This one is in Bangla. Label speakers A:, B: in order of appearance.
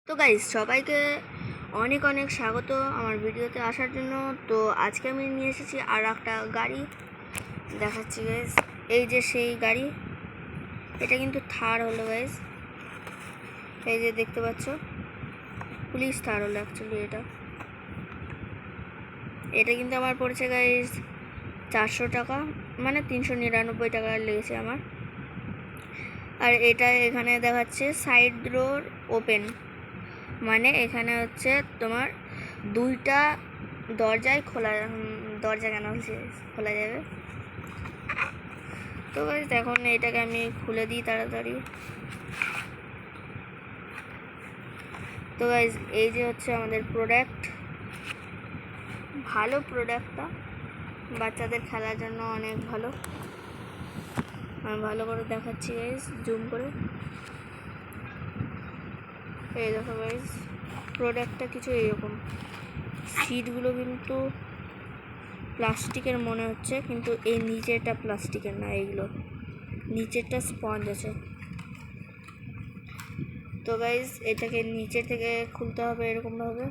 A: তো গাইস সবাইকে অনেক অনেক স্বাগত আমার ভিডিওতে আসার জন্য। তো আজকে আমি নিয়ে এসেছি আর একটা গাড়ি দেখাচ্ছি গাইস। এই যে সেই গাড়ি, এটা কিন্তু থার হলো গাইস। এই যে দেখতে পাচ্ছ, পুলিশ থার হলো অ্যাকচুয়ালি। এটা কিন্তু আমার পড়েছে গাইস 400 টাকা, মানে 399 টাকা লেগেছে আমার। আর এটা এখানে দেখাচ্ছে সাইড ডোর ওপেন, মানে এখানে হচ্ছে তোমার দুইটা দরজায় দরজা কেন হচ্ছে খোলা যাবে। তো গাইস এখন এটাকে আমি খুলে দিই তাড়াতাড়ি। তো গাইস এই যে হচ্ছে আমাদের প্রোডাক্ট, ভালো প্রোডাক্টটা বাচ্চাদের খেলার জন্য অনেক ভালো। আমি ভালো করে দেখাচ্ছি গাইস, জুম করে। এই দেখো গাইস, প্রোডাক্টটা কিছু এইরকম। সিটগুলো কিন্তু প্লাস্টিকের মনে হচ্ছে, কিন্তু এই নিচেরটা প্লাস্টিকের না, এইগুলো নিচেরটা স্পঞ্জ আছে। তো গাইস এটাকে নিচে থেকে খুলতে হবে এরকমভাবে।